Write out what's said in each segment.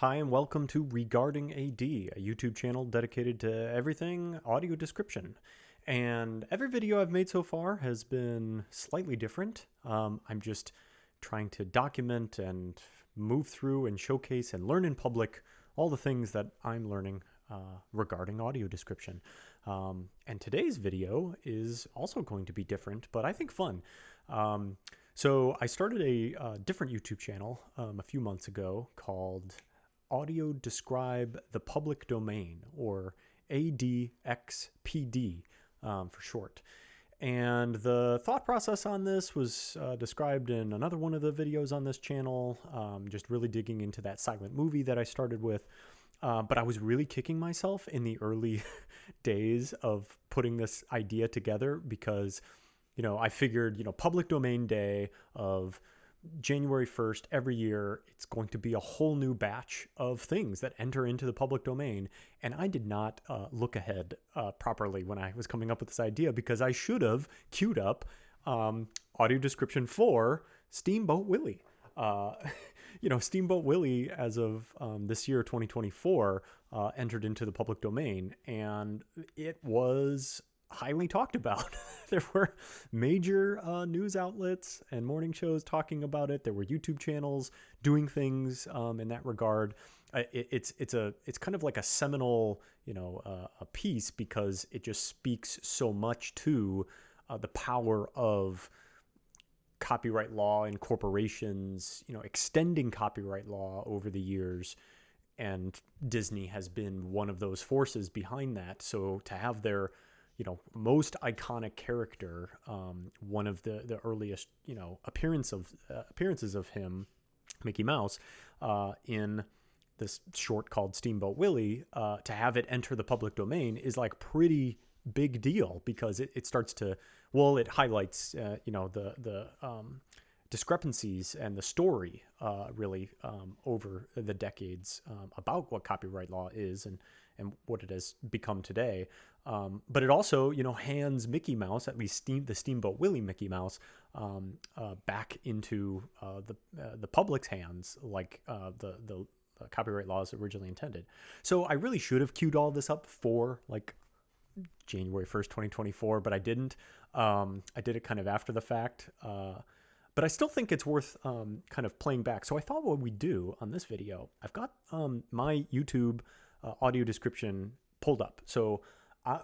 Hi, and welcome to Regarding AD, a YouTube channel dedicated to everything audio description. And every video I've made so far has been slightly different. I'm just trying to document and move through and showcase and learn in public all the things that I'm learning regarding audio description. And today's video is also going to be different, but I think fun. So I started a different YouTube channel a few months ago called Audio Describe the Public Domain, or ADxPD for short. And the thought process on this was described in another one of the videos on this channel, just really digging into that silent movie that I started with. But I was really kicking myself in the early days of putting this idea together because, I figured, public domain day of January 1st every year, it's going to be a whole new batch of things that enter into the public domain. And I did not look ahead properly when I was coming up with this idea, because I should have queued up audio description for Steamboat Willie. Steamboat Willie, as of this year, 2024, entered into the public domain, and it was highly talked about. There were major news outlets and morning shows talking about it. There were YouTube channels doing things in that regard. It's kind of like a seminal, a piece, because it just speaks so much to the power of copyright law and corporations, extending copyright law over the years. And Disney has been one of those forces behind that. So to have their most iconic character, one of the earliest, appearances of him, Mickey Mouse, in this short called Steamboat Willie, to have it enter the public domain is like pretty big deal, because it starts to, it highlights, the discrepancies and the story, really, over the decades, about what copyright law is and what it has become today. But it also, hands Mickey Mouse, at least the Steamboat Willie Mickey Mouse, back into the public's hands, like the copyright laws originally intended. So I really should have queued all this up for like January 1st, 2024, but I didn't. I did it kind of after the fact. But I still think it's worth kind of playing back. So I thought what we'd do on this video, I've got my YouTube audio description pulled up. So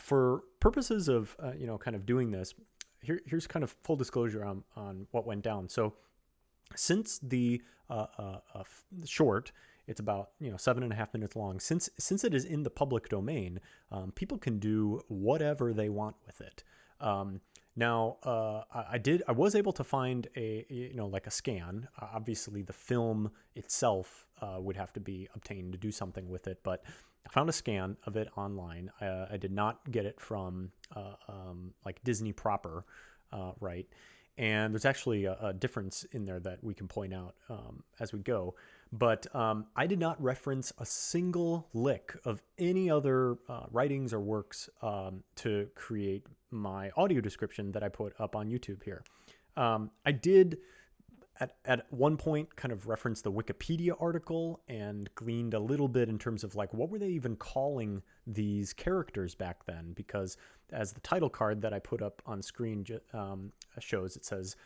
for purposes of, kind of doing this, here's kind of full disclosure on what went down. So since the short, it's about 7.5 minutes long. Since it is in the public domain, people can do whatever they want with it. Now, I was able to find like a scan. Obviously, the film itself would have to be obtained to do something with it, but I found a scan of it online. I did not get it from like Disney proper, right? And there's actually a difference in there that we can point out as we go. But I did not reference a single lick of any other writings or works to create my audio description that I put up on YouTube here. I did at one point kind of reference the Wikipedia article and gleaned a little bit in terms of like, what were they even calling these characters back then? Because as the title card that I put up on screen shows, it says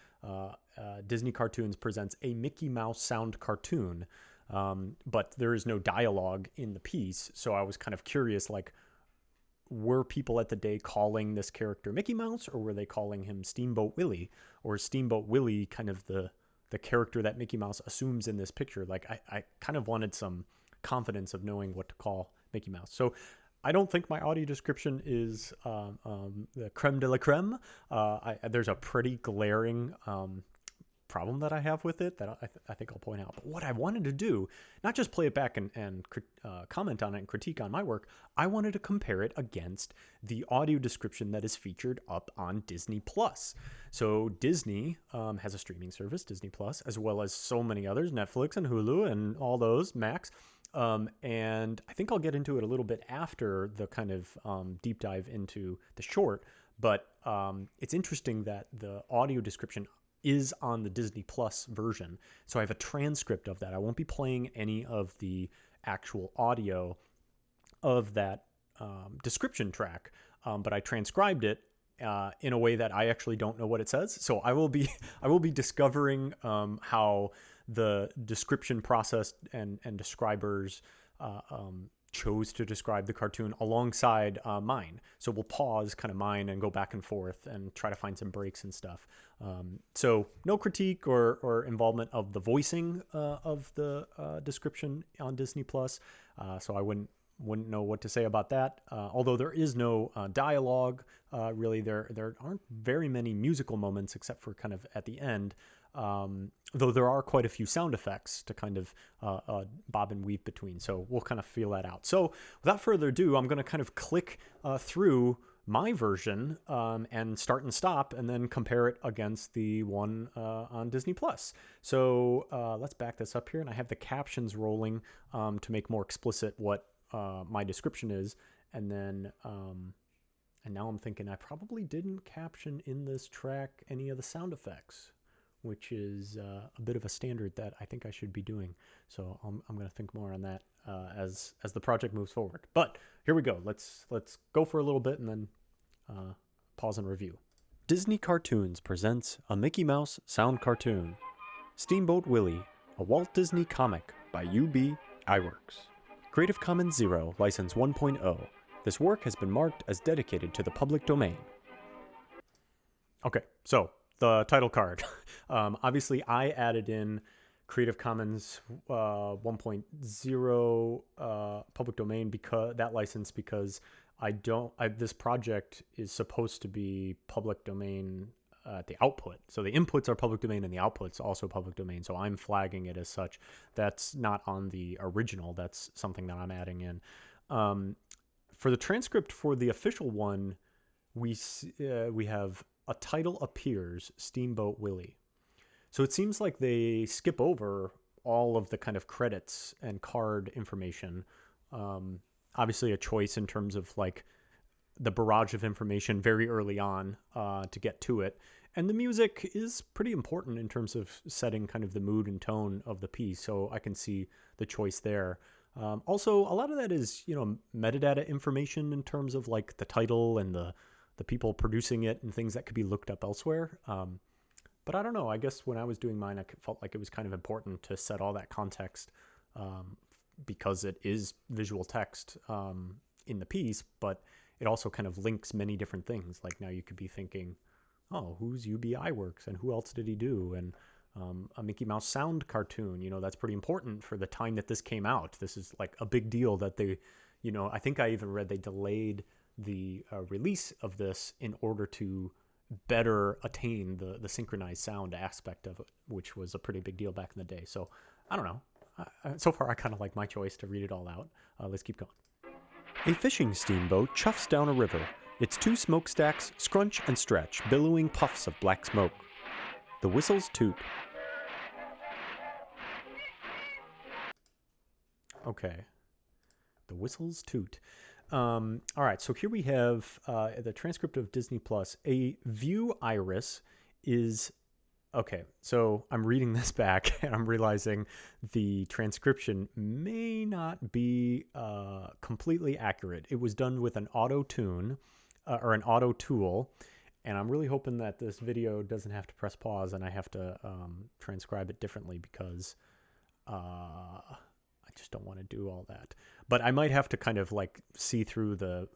Disney Cartoons presents a Mickey Mouse sound cartoon, but there is no dialogue in the piece. So I was kind of curious, like, were people at the day calling this character Mickey Mouse, or were they calling him Steamboat Willie, or is Steamboat Willie kind of the character that Mickey Mouse assumes in this picture? Like, I kind of wanted some confidence of knowing what to call Mickey Mouse. So I don't think my audio description is the creme de la creme. There's a pretty glaring problem that I have with it that I think I'll point out. But what I wanted to do, not just play it back and comment on it and critique on my work, I wanted to compare it against the audio description that is featured up on Disney Plus. So Disney has a streaming service, Disney Plus, as well as so many others, Netflix and Hulu and all those, Max. And I think I'll get into it a little bit after the kind of deep dive into the short. But it's interesting that the audio description is on the Disney Plus version. So I have a transcript of that. I won't be playing any of the actual audio of that description track, but I transcribed it in a way that I actually don't know what it says. So I will be discovering how the description process and describers chose to describe the cartoon alongside mine. So we'll pause kind of mine and go back and forth and try to find some breaks and stuff. So no critique or involvement of the voicing of the description on Disney Plus. So I wouldn't know what to say about that. Although there is no dialogue, really, there aren't very many musical moments except for kind of at the end. Though there are quite a few sound effects to kind of bob and weave between. So we'll kind of feel that out. So without further ado, I'm going to kind of click through my version and start and stop and then compare it against the one on Disney Plus. So let's back this up here. And I have the captions rolling to make more explicit what my description is. And then and now I'm thinking I probably didn't caption in this track any of the sound effects, which is a bit of a standard that I think I should be doing. So I'm going to think more on that as the project moves forward. But here we go. Let's go for a little bit and then pause and review. Disney Cartoons presents a Mickey Mouse sound cartoon. Steamboat Willie, a Walt Disney comic by UB iWorks. Creative Commons 0, License 1.0. This work has been marked as dedicated to the public domain. Okay, so the title card. Obviously, I added in Creative Commons 1.0 public domain because that license, because this project is supposed to be public domain at the output. So the inputs are public domain and the outputs also public domain. So I'm flagging it as such. That's not on the original. That's something that I'm adding in. For the transcript for the official one, we have a title appears, Steamboat Willie. So it seems like they skip over all of the kind of credits and card information. Obviously a choice in terms of like the barrage of information very early on to get to it. And the music is pretty important in terms of setting kind of the mood and tone of the piece. So I can see the choice there. Also, a lot of that is, metadata information in terms of like the title and the people producing it and things that could be looked up elsewhere. But I don't know. I guess when I was doing mine, I felt like it was kind of important to set all that context because it is visual text in the piece, but it also kind of links many different things. Like now you could be thinking, oh, who's UBI Works and who else did he do? And a Mickey Mouse sound cartoon, that's pretty important for the time that this came out. This is like a big deal that they, I think I even read they delayed the release of this in order to better attain the synchronized sound aspect of it, which was a pretty big deal back in the day. So I don't know. So far, I kind of like my choice to read it all out. Let's keep going. A fishing steamboat chuffs down a river. Its two smokestacks scrunch and stretch, billowing puffs of black smoke. The whistles toot. Okay. The whistles toot. All right, so here we have the transcript of Disney Plus. A view iris is... Okay, so I'm reading this back and I'm realizing the transcription may not be completely accurate. It was done with an auto-tune or an auto tool, and I'm really hoping that this video doesn't have to press pause and I have to transcribe it differently because I just don't want to do all that. But I might have to kind of like see through the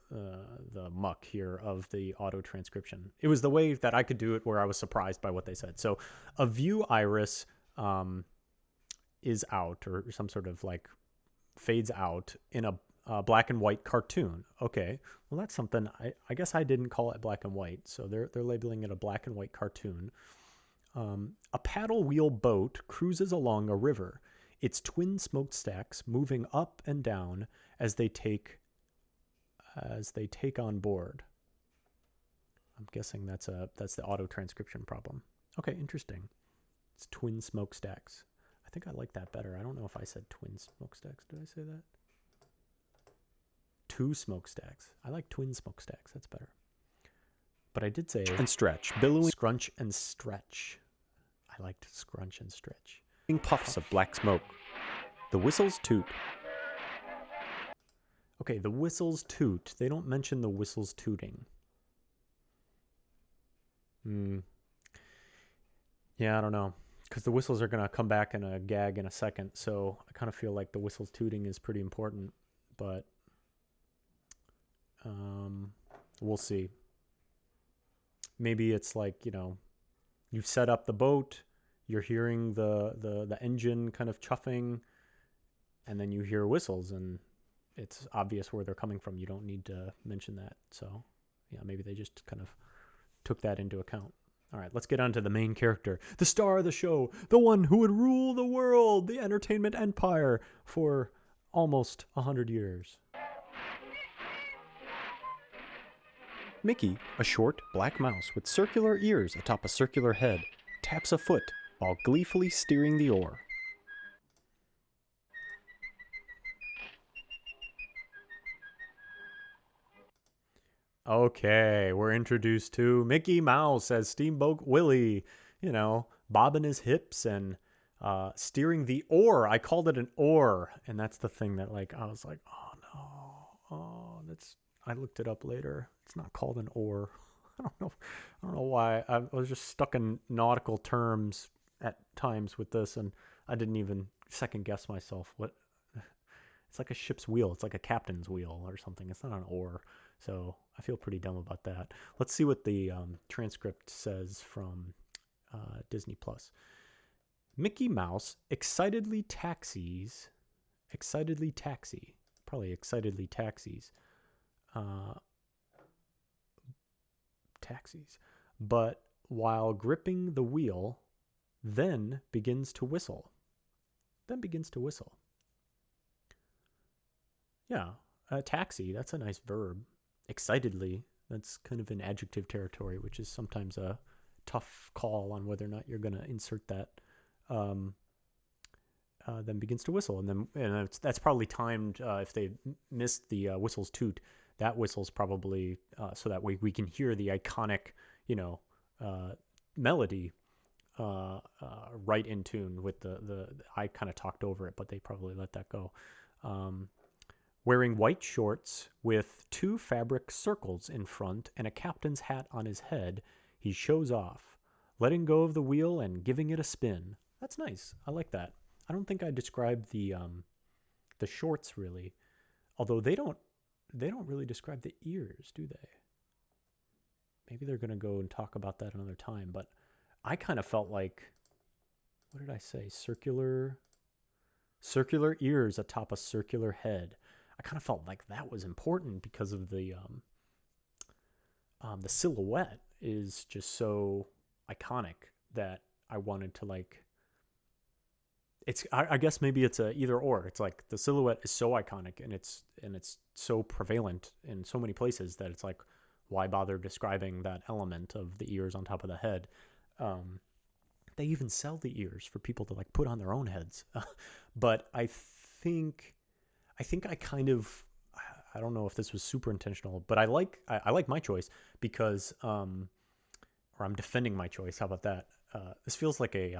muck here of the auto transcription. It was the way that I could do it where I was surprised by what they said. So a view iris is out, or some sort of like fades out in a black and white cartoon. Okay, well that's something I guess I didn't call it black and white. So they're labeling it a black and white cartoon. A paddle wheel boat cruises along a river. Its twin smokestacks moving up and down as they take on board. I'm guessing that's the auto transcription problem. Okay, interesting. It's twin smokestacks. I think I like that better. I don't know if I said twin smokestacks. Did I say that? Two smokestacks. I like twin smokestacks. That's better. But I did say and stretch, billowing, scrunch and stretch. I like to scrunch and stretch. Puffs of black smoke. The whistles toot. Okay, the whistles toot. They don't mention the whistles tooting. Yeah, I don't know. Because the whistles are going to come back in a gag in a second. So I kind of feel like the whistles tooting is pretty important. But we'll see. Maybe it's like, you know, you've set up the boat. You're hearing the engine kind of chuffing. And then you hear whistles. And it's obvious where they're coming from. You don't need to mention that. So, yeah, maybe they just kind of took that into account. All right, let's get on to the main character, the star of the show, the one who would rule the world, the entertainment empire for almost 100 years. Mickey, a short black mouse with circular ears atop a circular head, taps a foot while gleefully steering the oar. Okay, we're introduced to Mickey Mouse as Steamboat Willie, you know, bobbing his hips and steering the oar. I called it an oar, and that's the thing that, like, I was like, oh no, I looked it up later. It's not called an oar. I don't know why. I was just stuck in nautical terms at times with this, and I didn't even second guess myself. It's like a ship's wheel. It's like a captain's wheel or something. It's not an oar. So I feel pretty dumb about that. Let's see what the transcript says from Disney Plus. Mickey Mouse excitedly taxis, but while gripping the wheel, then begins to whistle. Yeah, taxi, that's a nice verb. Excitedly, that's kind of an adjective territory, which is sometimes a tough call on whether or not you're going to insert that. Then begins to whistle, and that's probably timed. If they missed the whistles toot, that whistle's probably so that way we can hear the iconic, melody right in tune with the. I kind of talked over it, but they probably let that go. Wearing white shorts with 2 fabric circles in front and a captain's hat on his head, he shows off, letting go of the wheel and giving it a spin. That's nice. I like that. I don't think I described the shorts really, although they don't really describe the ears, do they? Maybe they're gonna go and talk about that another time. But I kind of felt like, what did I say? Circular ears atop a circular head. I kind of felt like that was important because of the silhouette is just so iconic that I wanted to like. I guess maybe it's a either or. It's like the silhouette is so iconic and it's so prevalent in so many places that it's like, why bother describing that element of the ears on top of the head? They even sell the ears for people to like put on their own heads. But I think I kind of, I don't know if this was super intentional, but I like my choice because, or I'm defending my choice. How about that? This feels like a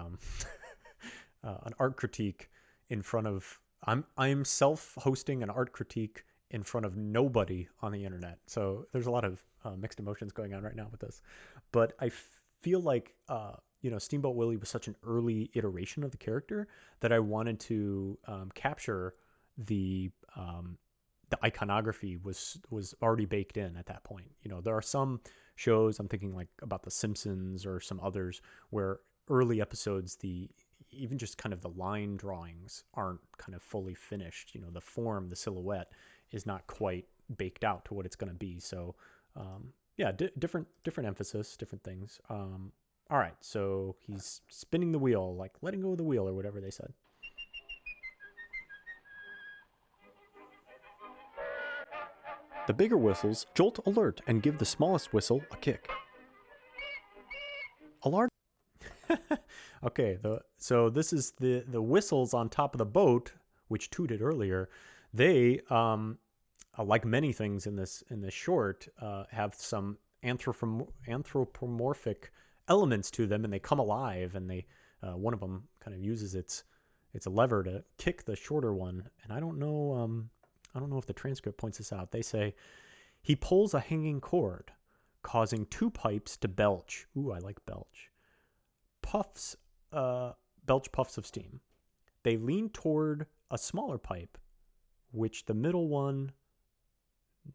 an art critique in front of. I'm self-hosting an art critique in front of nobody on the internet. So there's a lot of mixed emotions going on right now with this, but I feel like Steamboat Willie was such an early iteration of the character that I wanted to capture the iconography was already baked in at that point. There are some shows, I'm thinking like about The Simpsons or some others, where early episodes, even just kind of the line drawings aren't kind of fully finished. The form, the silhouette is not quite baked out to what it's going to be. So different emphasis, different things. All right, so he's spinning the wheel, like letting go of the wheel or whatever they said. The bigger whistles jolt alert and give the smallest whistle a kick. A large. Okay, so this is the whistles on top of the boat, which tooted earlier. They, like many things in this short, have some anthropomorphic elements to them, and they come alive and they One of them kind of uses its lever to kick the shorter one, and I don't know if the transcript points this out. They say he pulls a hanging cord, causing 2 pipes to belch. Ooh, I like belch. Belch puffs of steam. They lean toward a smaller pipe, which the middle one,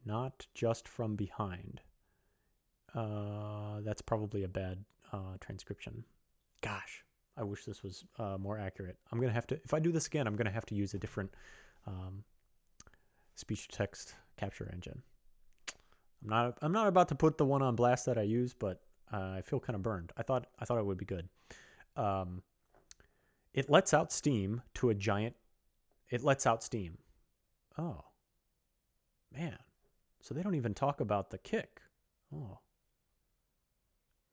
not just from behind. That's probably a bad transcription. Gosh, I wish this was more accurate. I'm going to have to, if I do this again, I'm going to have to use a different speech-to-text capture engine. I'm not about to put the one on blast that I use, but I feel kind of burned. I thought it would be good. It lets out steam to a giant. It lets out steam. Oh, man. So they don't even talk about the kick. Oh.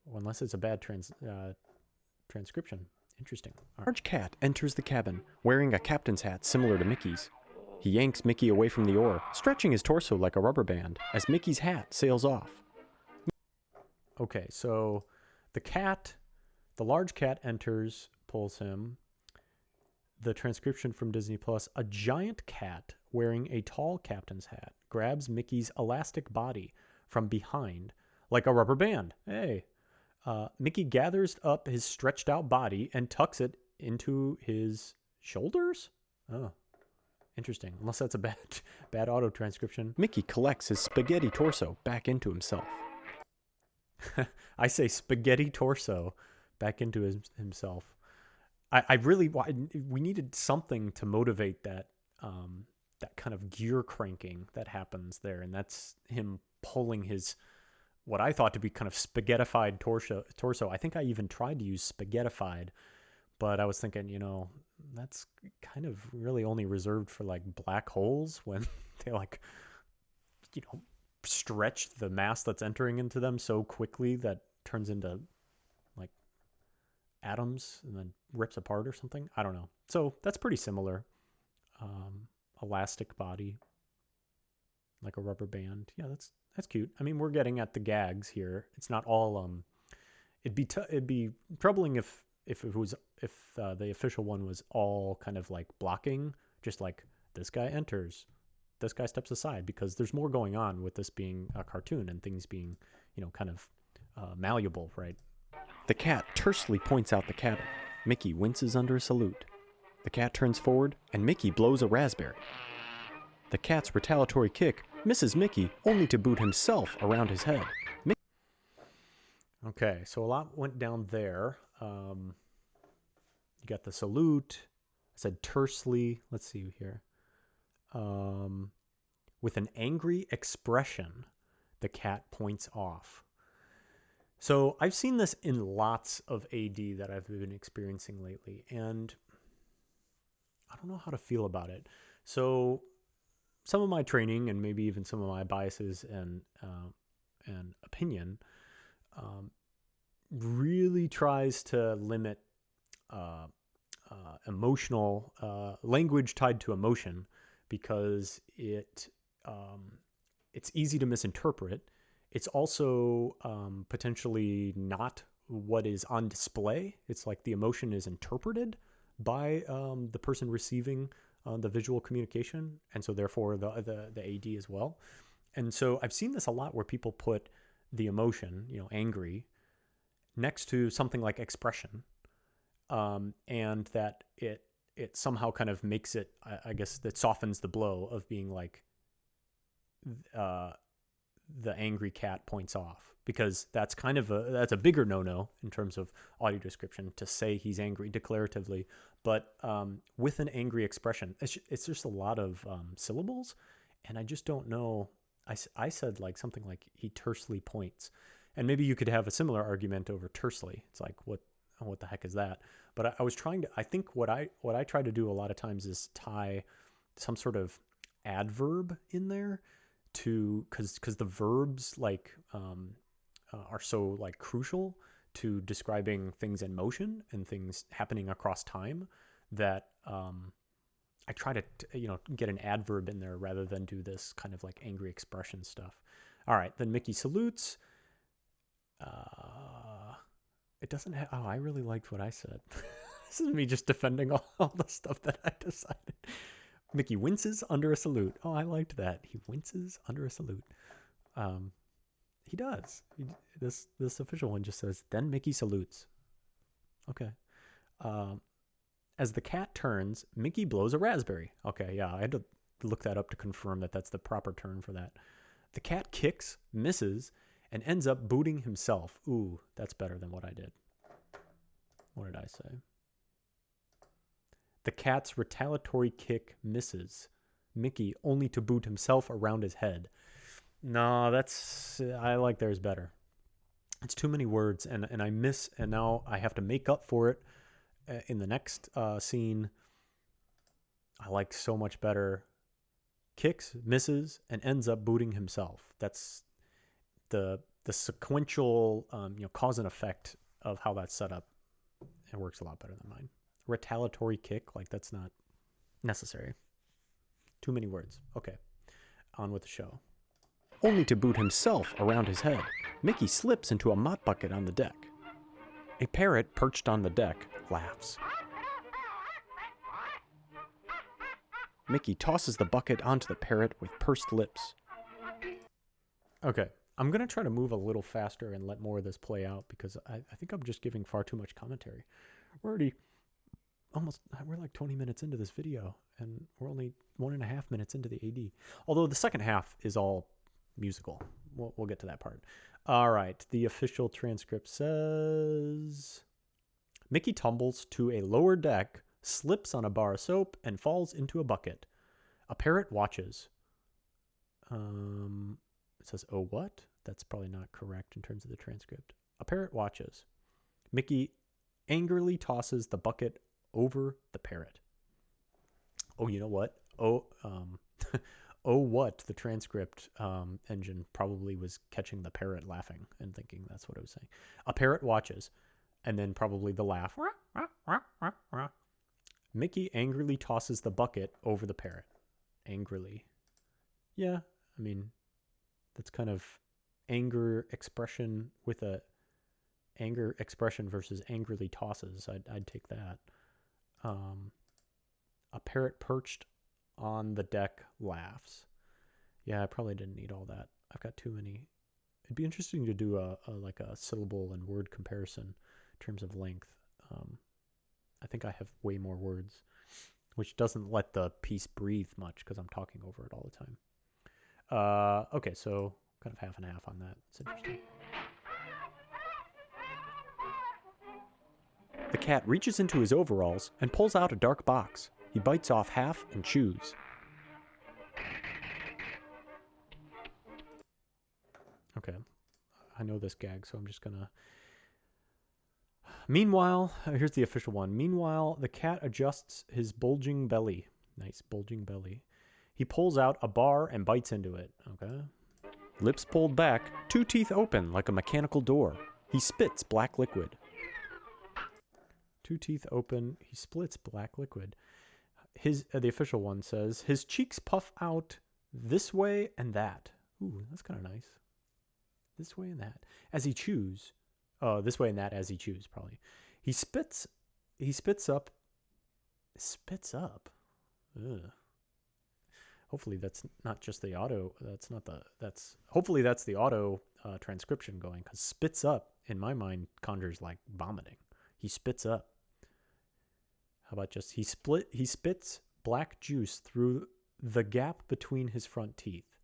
Well, unless it's a bad transcription. Interesting. A large cat enters the cabin wearing a captain's hat similar to Mickey's. He yanks Mickey away from the oar, stretching his torso like a rubber band as Mickey's hat sails off. Okay, so the large cat enters, pulls him. The transcription from Disney Plus, a giant cat wearing a tall captain's hat grabs Mickey's elastic body from behind like a rubber band. Hey. Mickey gathers up his stretched out body and tucks it into his shoulders? Oh, interesting. Unless that's a bad auto transcription. Mickey collects his spaghetti torso back into himself. I say spaghetti torso back into himself. We needed something to motivate that kind of gear cranking that happens there, and that's him pulling his, what I thought to be kind of spaghettified torso. I think I even tried to use spaghettified, but I was thinking, that's kind of really only reserved for like black holes when they stretch the mass that's entering into them so quickly that turns into like atoms and then rips apart or something. I don't know. So that's pretty similar. Elastic body, like a rubber band. Yeah, that's cute. I mean, we're getting at the gags here. It's not all. It'd be troubling if the official one was all kind of like blocking, just like this guy enters, this guy steps aside, because there's more going on with this being a cartoon and things being, kind of malleable, right? The cat tersely points out the cabin. Mickey winces under a salute. The cat turns forward, and Mickey blows a raspberry. The cat's retaliatory kick misses Mickey, only to boot himself around his head. Okay, so a lot went down there. You got the salute. I said tersely. Let's see here. With an angry expression, the cat points off. So I've seen this in lots of AD that I've been experiencing lately, and I don't know how to feel about it. So some of my training and maybe even some of my biases and opinion really tries to limit emotional language tied to emotion, because it's easy to misinterpret. It's also potentially not what is on display. It's like the emotion is interpreted by the person receiving the visual communication, and so therefore the AD as well. And so I've seen this a lot where people put the emotion, angry, next to something like expression, and that it somehow kind of makes it, I guess, that softens the blow of being like the angry cat points off, because that's kind of that's a bigger no-no in terms of audio description, to say he's angry declaratively, but with an angry expression, it's just a lot of syllables, and I just don't know. I said like something like he tersely points, and maybe you could have a similar argument over tersely. It's like what the heck is that? But I was trying to. I think what I try to do a lot of times is tie some sort of adverb in there, because the verbs are so like crucial to describing things in motion and things happening across time, that I try to get an adverb in there rather than do this kind of like angry expression stuff. All right, then Mickey salutes. It doesn't have. Oh, I really liked what I said. This is me just defending all the stuff that I decided. Mickey winces under a salute. Oh, I liked that. He winces under a salute. He does. This official one just says, then Mickey salutes. Okay. As the cat turns, Mickey blows a raspberry. Okay, yeah, I had to look that up to confirm that that's the proper turn for that. The cat kicks, misses, and ends up booting himself. Ooh, that's better than what I did. What did I say? The cat's retaliatory kick misses Mickey, only to boot himself around his head. No, I like theirs better. It's too many words, and I miss, and now I have to make up for it in the next scene. I like so much better. Kicks, misses, and ends up booting himself. That's the sequential cause and effect of how that's set up. It works a lot better than mine. Retaliatory kick, like that's not necessary. Too many words. Okay, on with the show. Only to boot himself around his head, Mickey slips into a mop bucket on the deck. A parrot perched on the deck laughs. Mickey tosses the bucket onto the parrot with pursed lips. Okay, I'm going to try to move a little faster and let more of this play out because I think I'm just giving far too much commentary. We're like 20 minutes into this video, and we're only 1.5 minutes into the AD. Although the second half is all musical. We'll get to that part. All right, the official transcript says, Mickey tumbles to a lower deck, slips on a bar of soap, and falls into a bucket. A parrot watches. It says, oh, what? That's probably not correct in terms of the transcript. A parrot watches. Mickey angrily tosses the bucket over the parrot. Oh, you know what? Oh, what? The transcript engine probably was catching the parrot laughing and thinking that's what it was saying. A parrot watches, and then probably the laugh. Mickey angrily tosses the bucket over the parrot. Angrily. Yeah, I mean, that's kind of anger expression with a anger expression versus angrily tosses. I'd take that. A parrot perched on the deck laughs. Yeah, I probably didn't need all that. I've got too many. It'd be interesting to do a syllable and word comparison in terms of length. I think I have way more words, which doesn't let the piece breathe much because I'm talking over it all the time. Okay, so kind of half and half on that. It's interesting. The cat reaches into his overalls and pulls out a dark box. He bites off half and chews. Okay, I know this gag, so I'm just gonna... Meanwhile, here's the official one. Meanwhile, the cat adjusts his bulging belly. Nice bulging belly. He pulls out a bar and bites into it. Okay. Lips pulled back, 2 teeth open like a mechanical door. He spits black liquid. 2 teeth open. He splits black liquid. The official one says, his cheeks puff out this way and that. Ooh, that's kind of nice. This way and that. As he chews. Oh, this way and that as he chews, probably. He spits up. Spits up? Ugh. Hopefully that's not just the auto. Hopefully that's the auto transcription going, because spits up, in my mind, conjures like vomiting. He spits up. How about just, he spits black juice through the gap between his front teeth.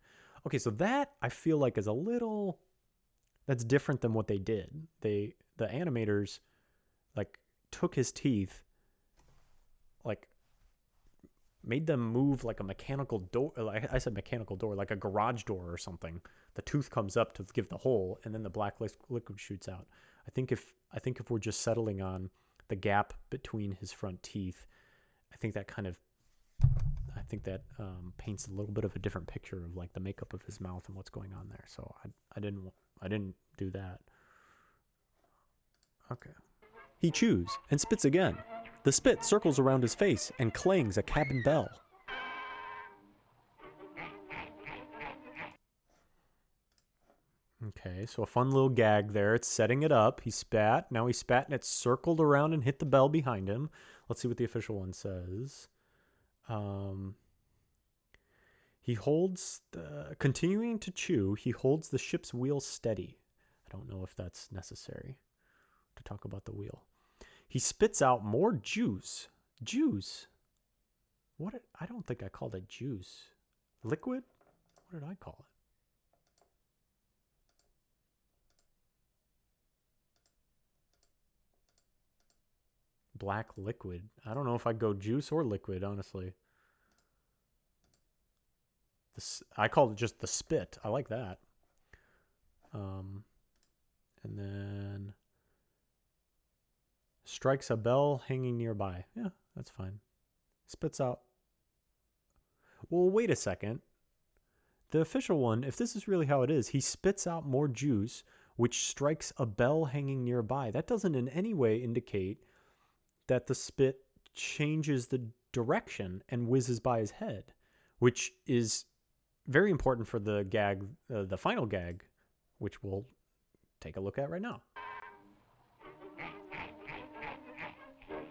Okay, so that I feel like is a little... That's different than what they did. The animators like took his teeth, like made them move like a mechanical door. Like I said, mechanical door, like a garage door or something. The tooth comes up to give the hole, and then the black liquid shoots out. I think if we're just settling on the gap between his front teeth, I think that paints a little bit of a different picture of like the makeup of his mouth and what's going on there. So I didn't do that. Okay. He chews and spits again. The spit circles around his face and clangs a cabin bell. Okay, so a fun little gag there. It's setting it up. He spat. Now he spat and it circled around and hit the bell behind him. Let's see what the official one says. He holds, continuing to chew, he holds the ship's wheel steady. I don't know if that's necessary to talk about the wheel. He spits out more juice. Juice? What? I don't think I called it juice. Liquid? What did I call it? Black liquid. I don't know if I'd go juice or liquid, honestly. I called it just the spit. I like that. And then strikes a bell hanging nearby. Yeah, that's fine. Spits out. Well, wait a second. The official one, if this is really how it is, he spits out more juice, which strikes a bell hanging nearby. That doesn't in any way indicate that the spit changes the direction and whizzes by his head, which is very important for the gag, the final gag, which we'll take a look at right now.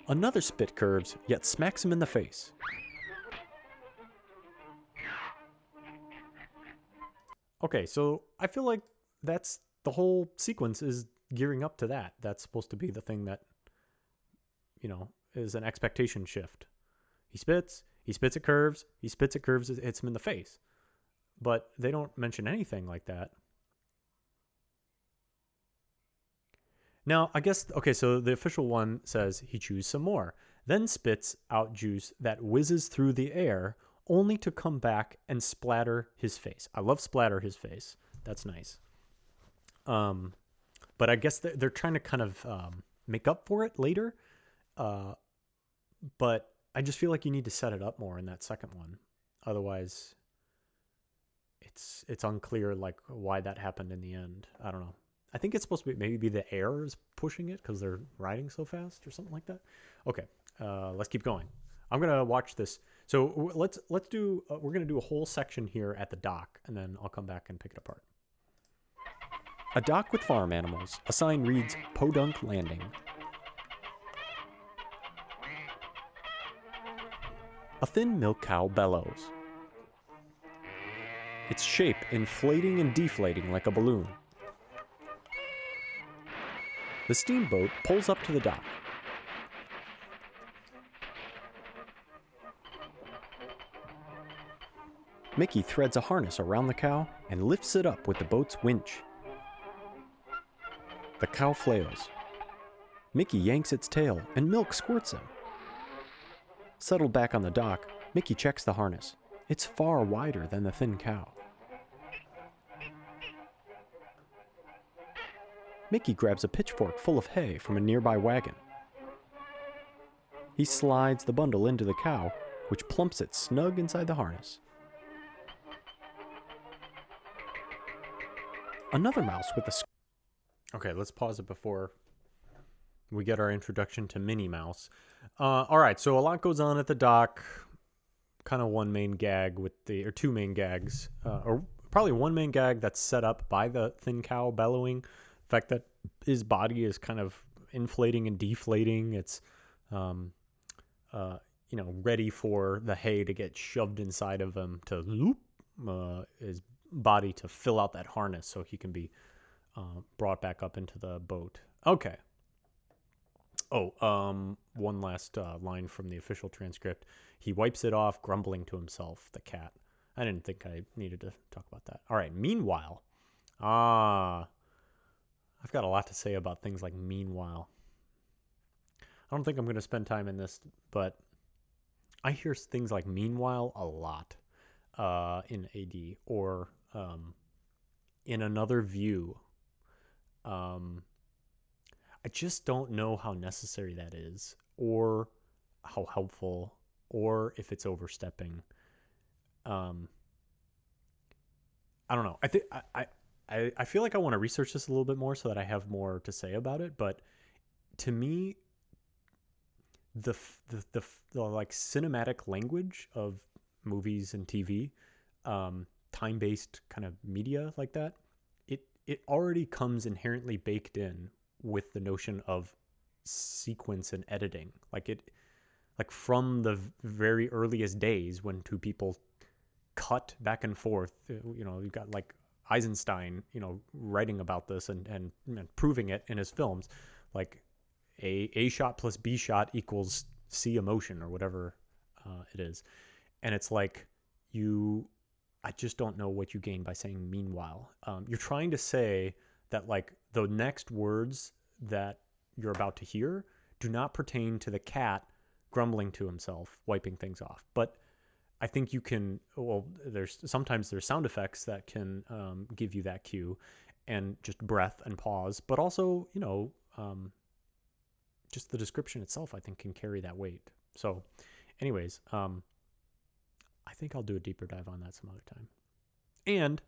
Another spit curves, yet smacks him in the face. Okay, so I feel like that's the whole sequence is gearing up to that. That's supposed to be the thing that, you know, is an expectation shift. He spits, it curves, it hits him in the face. But they don't mention anything like that. Now, I guess, okay, so the official one says he chews some more, then spits out juice that whizzes through the air, only to come back and splatter his face. I love splatter his face. That's nice. But I guess they're trying to kind of make up for it later. But I just feel like you need to set it up more in that second one. Otherwise, it's unclear like why that happened in the end. I don't know. I think it's supposed to be maybe the air is pushing it because they're riding so fast or something like that. Okay, let's keep going. I'm gonna watch this. So let's do. We're gonna do a whole section here at the dock, and then I'll come back and pick it apart. A dock with farm animals. A sign reads Podunk Landing. A thin milk cow bellows. Its shape inflating and deflating like a balloon. The steamboat pulls up to the dock. Mickey threads a harness around the cow and lifts it up with the boat's winch. The cow flails. Mickey yanks its tail and milk squirts him. Settled back on the dock, Mickey checks the harness. It's far wider than the thin cow. Mickey grabs a pitchfork full of hay from a nearby wagon. He slides the bundle into the cow, which plumps it snug inside the harness. Another mouse with a... Okay, let's pause it before we get our introduction to Minnie Mouse. All right, so a lot goes on at the dock. Kind of one main gag or two main gags, or probably one main gag that's set up by the thin cow bellowing. The fact that his body is kind of inflating and deflating. It's, ready for the hay to get shoved inside of him to loop his body to fill out that harness so he can be brought back up into the boat. Okay. Oh, one last line from the official transcript. He wipes it off, grumbling to himself, the cat. I didn't think I needed to talk about that. All right, meanwhile. I've got a lot to say about things like meanwhile. I don't think I'm going to spend time in this, but I hear things like meanwhile a lot in AD or in another view. I just don't know how necessary that is or how helpful or if it's overstepping. I don't know. I think I feel like I want to research this a little bit more so that I have more to say about it. But to me, the like cinematic language of movies and TV, time-based kind of media like that, it already comes inherently baked in with the notion of sequence and editing. Like from the very earliest days when two people cut back and forth, you've got like Eisenstein, writing about this and proving it in his films, like A shot plus B shot equals C emotion or whatever it is. And it's like I just don't know what you gain by saying meanwhile. You're trying to say that like the next words that you're about to hear do not pertain to the cat grumbling to himself, wiping things off. But I think you can, there's sound effects that can give you that cue, and just breath and pause, but also, just the description itself, I think, can carry that weight. So anyways, I think I'll do a deeper dive on that some other time. And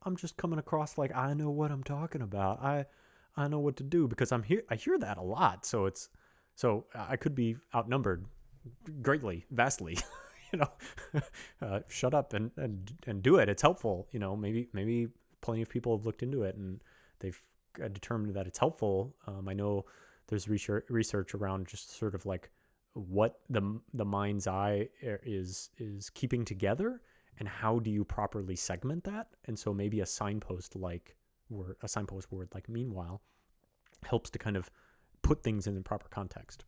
I'm just coming across like I know what I'm talking about. I know what to do because I hear that a lot. So I could be outnumbered greatly, vastly. Shut up and do it. It's helpful. Maybe plenty of people have looked into it and they've determined that it's helpful. I know there's research around just sort of like what the mind's eye is keeping together and how do you properly segment that. And so maybe a signpost word like meanwhile helps to kind of put things in the proper context.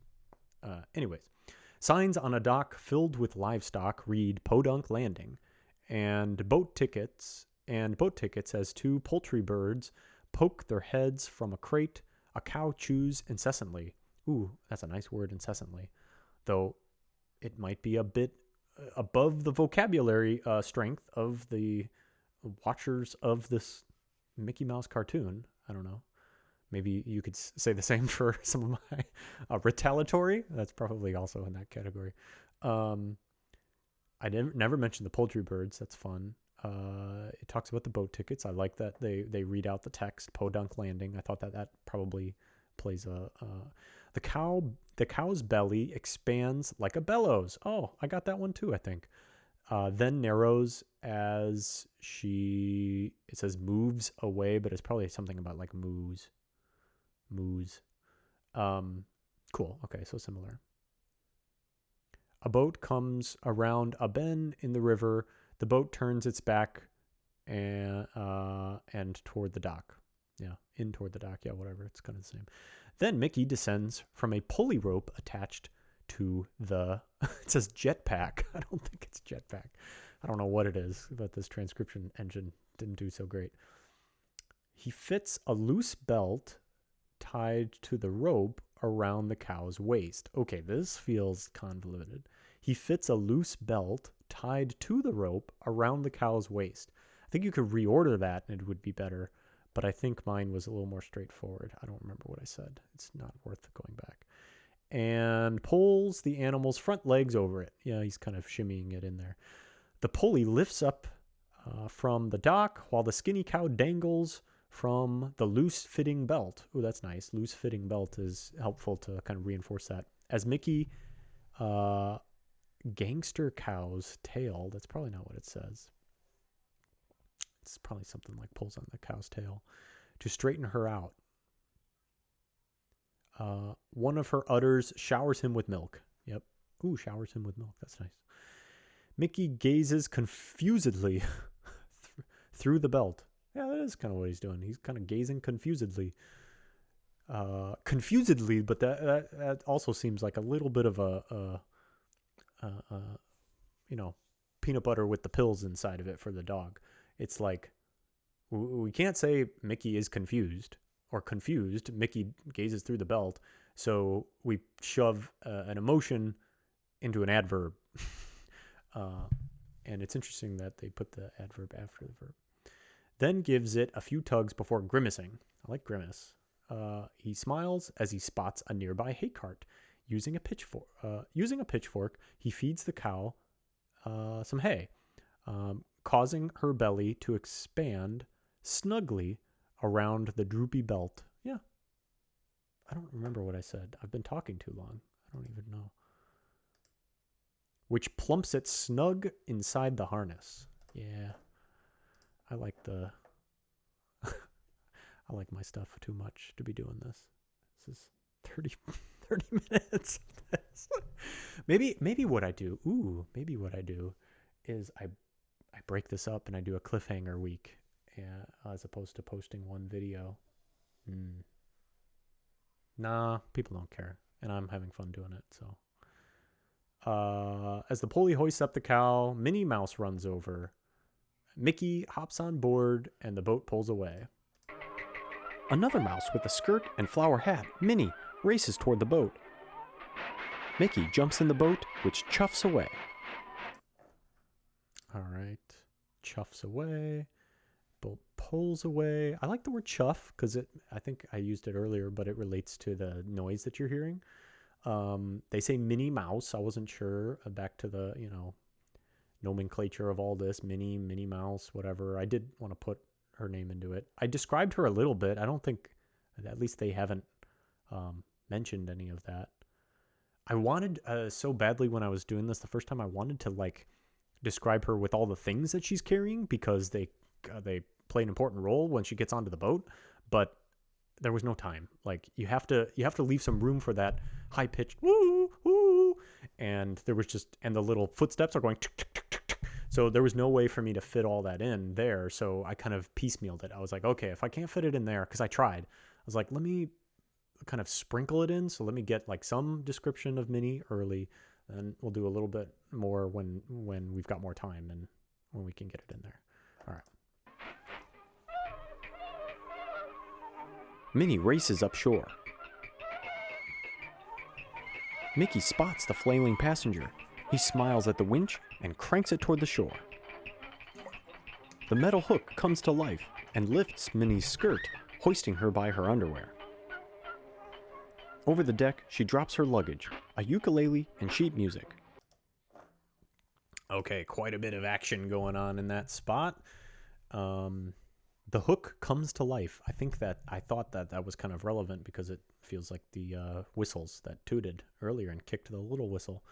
Anyways, signs on a dock filled with livestock read Podunk Landing, and boat tickets as two poultry birds poke their heads from a crate. A cow chews incessantly. Ooh, that's a nice word, incessantly. Though it might be a bit above the vocabulary strength of the watchers of this Mickey Mouse cartoon. I don't know. Maybe you could say the same for some of my retaliatory. That's probably also in that category. I never mentioned the poultry birds. That's fun. It talks about the boat tickets. I like that they read out the text, Podunk Landing. I thought that probably plays the cow's belly expands like a bellows. Oh, I got that one too, I think. Then narrows as it says moves away, but it's probably something about like moos. Cool. Okay, so similar. A boat comes around a bend in the river. The boat turns its back and toward the dock. Yeah, in toward the dock. Yeah, whatever. It's kind of the same. Then Mickey descends from a pulley rope attached to the, it says jetpack. I don't think it's jetpack. I don't know what it is, but this transcription engine didn't do so great. He fits a loose belt tied to the rope around the cow's waist. Okay, this feels convoluted. He fits a loose belt tied to the rope around the cow's waist. I think you could reorder that and it would be better, but I think mine was a little more straightforward. I don't remember what I said. It's not worth going back. And pulls the animal's front legs over it. Yeah, he's kind of shimmying it in there. The pulley lifts up from the dock while the skinny cow dangles from the loose-fitting belt. Oh, that's nice. Loose-fitting belt is helpful to kind of reinforce that. As Mickey gangster cow's tail, that's probably not what it says. It's probably something like pulls on the cow's tail to straighten her out. One of her udders showers him with milk. Yep. Ooh, showers him with milk. That's nice. Mickey gazes confusedly through the belt. Yeah, that is kind of what he's doing. He's kind of gazing confusedly. But that also seems like a little bit of a peanut butter with the pills inside of it for the dog. It's like, we can't say Mickey is confused or confused. Mickey gazes through the belt. So we shove an emotion into an adverb. And it's interesting that they put the adverb after the verb. Then gives it a few tugs before grimacing. I like grimace. He smiles as he spots a nearby hay cart. Using a pitchfork, he feeds the cow some hay, causing her belly to expand snugly around the droopy belt. Yeah. I don't remember what I said. I've been talking too long. I don't even know. Which plumps it snug inside the harness. Yeah. I like the I like my stuff too much to be doing this. This is 30 minutes. Maybe what I do is I break this up and I do a cliffhanger week, as opposed to posting one video. Nah, people don't care, and I'm having fun doing it. So, as the pulley hoists up the cow, Minnie Mouse runs over. Mickey hops on board, and the boat pulls away. Another mouse with a skirt and flower hat, Minnie, races toward the boat. Mickey jumps in the boat, which chuffs away. All right, chuffs away. Boat pulls away. I like the word chuff because I think I used it earlier, but it relates to the noise that you're hearing. They say Minnie Mouse. I wasn't sure. Back to the, nomenclature of all this. Minnie Mouse, whatever. I did want to put her name into it. I described her a little bit. I don't think, at least they haven't mentioned any of that. I wanted so badly when I was doing this the first time, I wanted to describe her with all the things that she's carrying because they play an important role when she gets onto the boat, but there was no time. You have to leave some room for that high pitched woo woo, and there was and the little footsteps are going tick, tick, tick, tick, tick. So there was no way for me to fit all that in there. So I kind of piecemealed it. I was like, okay, if I can't fit it in there, because I tried, I was like, let me kind of sprinkle it in. So let me get some description of Minnie early, and we'll do a little bit more when we've got more time and when we can get it in there. All right. Minnie races up shore. Mickey spots the flailing passenger. He smiles at the winch and cranks it toward the shore. The metal hook comes to life and lifts Minnie's skirt, hoisting her by her underwear. Over the deck, she drops her luggage, a ukulele and sheet music. Okay, quite a bit of action going on in that spot. The hook comes to life. I thought that was kind of relevant because it feels like the whistles that tooted earlier and kicked the little whistle.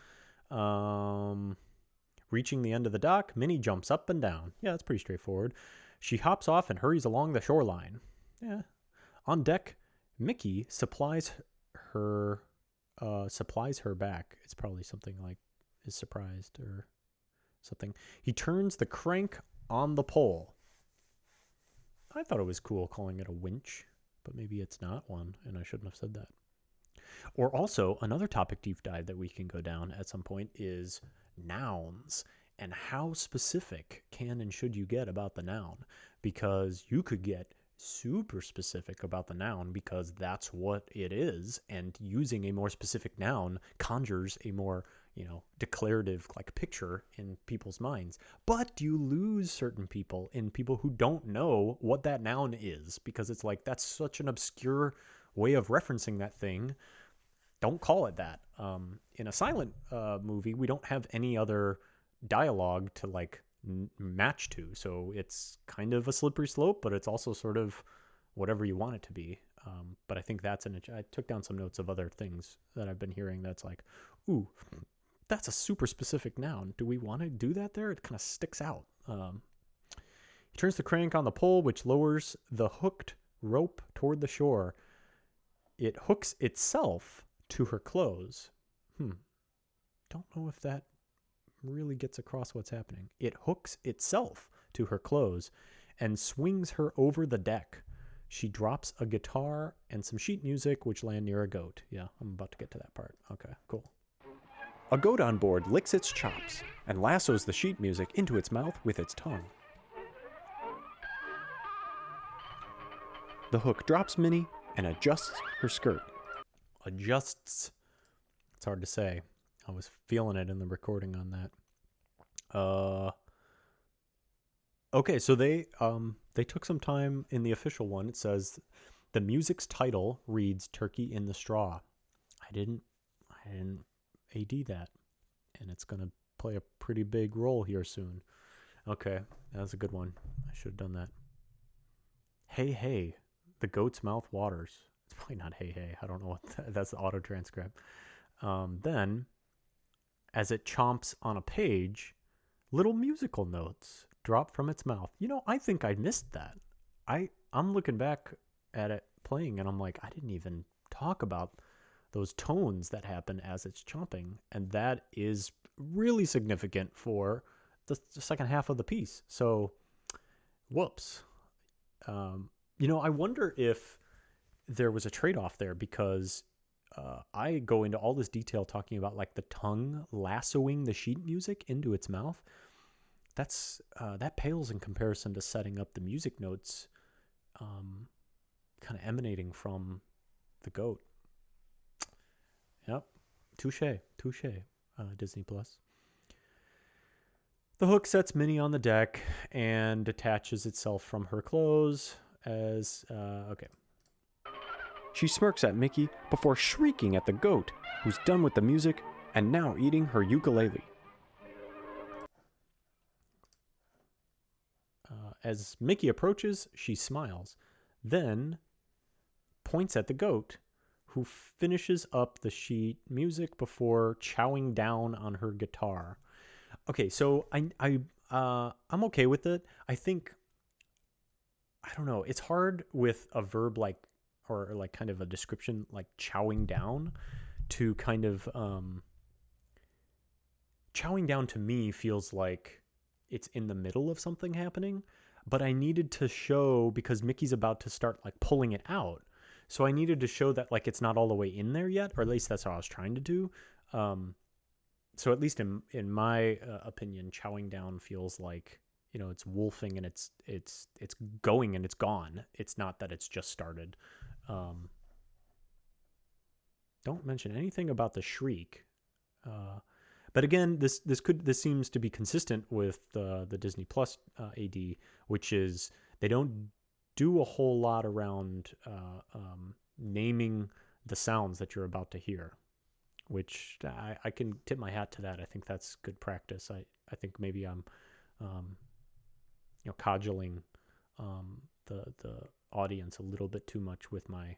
Reaching the end of the dock, Minnie jumps up and down. Yeah, that's pretty straightforward. She hops off and hurries along the shoreline. Yeah. On deck, Mickey supplies her back. It's probably something like is surprised or something. He turns the crank on the pole. I thought it was cool calling it a winch, but maybe it's not one, and I shouldn't have said that. Or also, another topic deep dive that we can go down at some point is nouns, and how specific can and should you get about the noun? Because you could get super specific about the noun because that's what it is, and using a more specific noun conjures a more declarative picture in people's minds. But you lose certain people who don't know what that noun is, because it's that's such an obscure way of referencing that thing. Don't call it that. In a silent movie, we don't have any other dialogue to match to, so it's kind of a slippery slope, but it's also sort of whatever you want it to be. But I think I took down some notes of other things that I've been hearing that's ooh, that's a super specific noun. Do we want to do that there? It kind of sticks out. He turns the crank on the pole, which lowers the hooked rope toward the shore. It hooks itself to her clothes. Don't know if that really gets across what's happening. It hooks itself to her clothes and swings her over the deck. She drops a guitar and some sheet music, which land near a goat. Yeah, I'm about to get to that part. Okay, cool. A goat on board licks its chops and lassos the sheet music into its mouth with its tongue. The hook drops Minnie and adjusts her skirt. Adjusts. It's hard to say. I was feeling it in the recording on that. Okay, so they took some time in the official one. It says the music's title reads "Turkey in the Straw." I didn't AD that, and it's gonna play a pretty big role here soon. Okay, that was a good one. I should have done that. Hey, hey, the goat's mouth waters. It's probably not hey, hey. I don't know what that's the auto transcript. Then, as it chomps on a page, little musical notes drop from its mouth. I think I missed that. I'm looking back at it playing, and I'm like, I didn't even talk about those tones that happen as it's chomping, and that is really significant for the second half of the piece. So, whoops. I wonder if there was a trade-off there, because I go into all this detail talking about like the tongue lassoing the sheet music into its mouth. That pales in comparison to setting up the music notes, kind of emanating from the goat. Yep, touche, Disney Plus. The hook sets Minnie on the deck and detaches itself from her clothes as, okay. She smirks at Mickey before shrieking at the goat, who's done with the music and now eating her ukulele. As Mickey approaches, she smiles, then points at the goat, who finishes up the sheet music before chowing down on her guitar. Okay, so I'm okay with it. I think, I don't know, it's hard with a verb like, or like kind of a description like chowing down, to kind of, chowing down to me feels like it's in the middle of something happening, but I needed to show, because Mickey's about to start like pulling it out. So I needed to show that like it's not all the way in there yet, or at least that's how I was trying to do. So at least in my opinion, chowing down feels like, it's wolfing and it's going and it's gone. It's not that it's just started. Don't mention anything about the shriek. But again, this seems to be consistent with the Disney Plus AD, which is they don't do a whole lot around naming the sounds that you're about to hear, which I can tip my hat to that. I think that's good practice. I think maybe I'm coddling the audience a little bit too much with my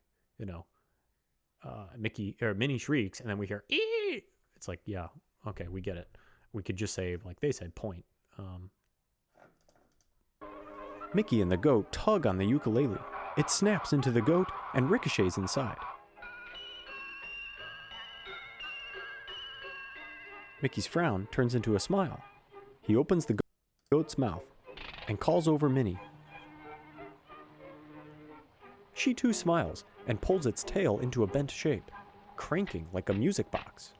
Mickey or Minnie shrieks, and then we hear ee! It's like, yeah, okay, we get it. We could just say, like they said, point. Mickey and the goat tug on the ukulele. It snaps into the goat and ricochets inside. Mickey's frown turns into a smile. He opens the goat's mouth and calls over Minnie. She too smiles and pulls its tail into a bent shape, cranking like a music box.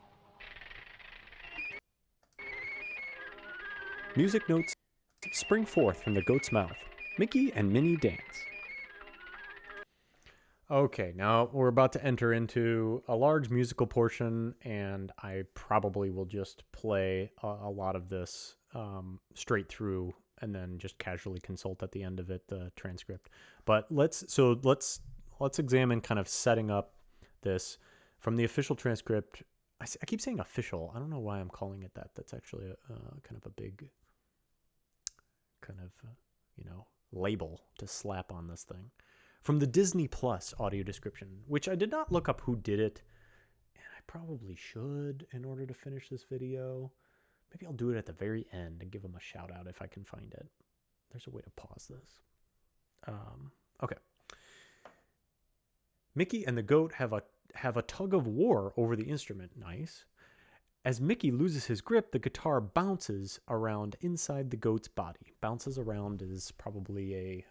Music notes spring forth from the goat's mouth. Mickey and Minnie dance. Okay, now we're about to enter into a large musical portion, and I probably will just play a lot of this straight through, and then just casually consult at the end of it the transcript. But let's examine kind of setting up this from the official transcript. I keep saying official. I don't know why I'm calling it that. That's actually kind of a big kind of label to slap on this thing. From the Disney Plus audio description, which I did not look up who did it, and I probably should in order to finish this video. Maybe I'll do it at the very end and give them a shout out if I can find it. There's a way to pause this. Okay. Mickey and the goat have a tug of war over the instrument. Nice. As Mickey loses his grip, the guitar bounces around inside the goat's body. Bounces around is probably a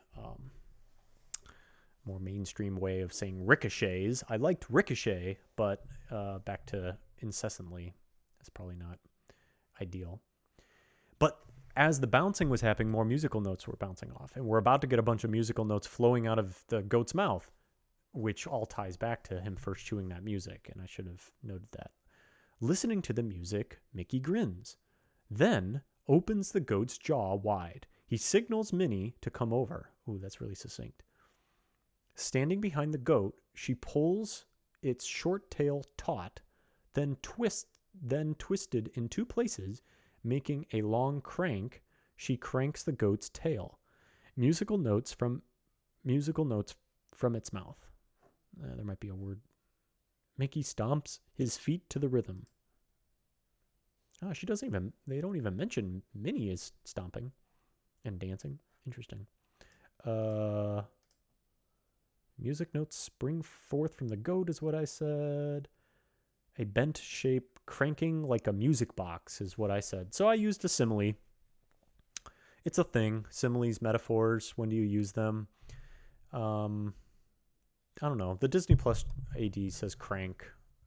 more mainstream way of saying ricochets. I liked ricochet, but back to incessantly is probably not ideal. But as the bouncing was happening, more musical notes were bouncing off, and we're about to get a bunch of musical notes flowing out of the goat's mouth, which all ties back to him first chewing that music, and I should have noted that. Listening to the music, Mickey grins, then opens the goat's jaw wide. He signals Minnie to come over. Ooh, that's really succinct. Standing behind the goat, she pulls its short tail taut, then twisted in two places, making a long crank. She cranks the goat's tail. Musical notes from its mouth. There might be a word. Mickey stomps his feet to the rhythm. Oh, they don't even mention Minnie is stomping and dancing. Interesting. Music notes spring forth from the goat is what I said. A bent shape cranking like a music box is what I said. So I used a simile. It's a thing. Similes, metaphors, when do you use them? I don't know. The Disney Plus AD says crank.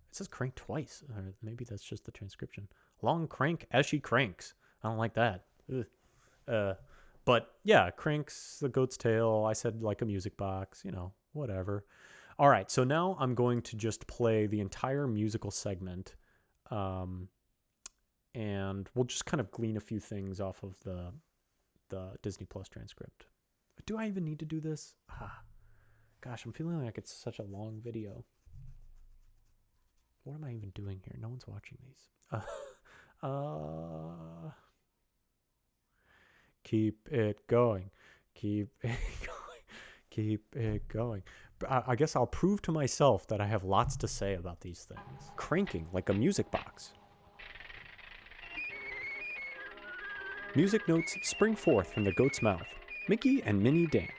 It says crank twice. Or maybe that's just the transcription. Long crank as she cranks. I don't like that. But yeah, cranks the goat's tail. I said like a music box, you know, whatever. All right, so now I'm going to just play the entire musical segment. And we'll just kind of glean a few things off of the Disney Plus transcript. Do I even need to do this? Gosh, I'm feeling like it's such a long video. What am I even doing here? No one's watching these. Keep it going. Keep it going. Keep it going. I guess I'll prove to myself that I have lots to say about these things. Cranking like a music box. Music notes spring forth from the goat's mouth. Mickey and Minnie dance.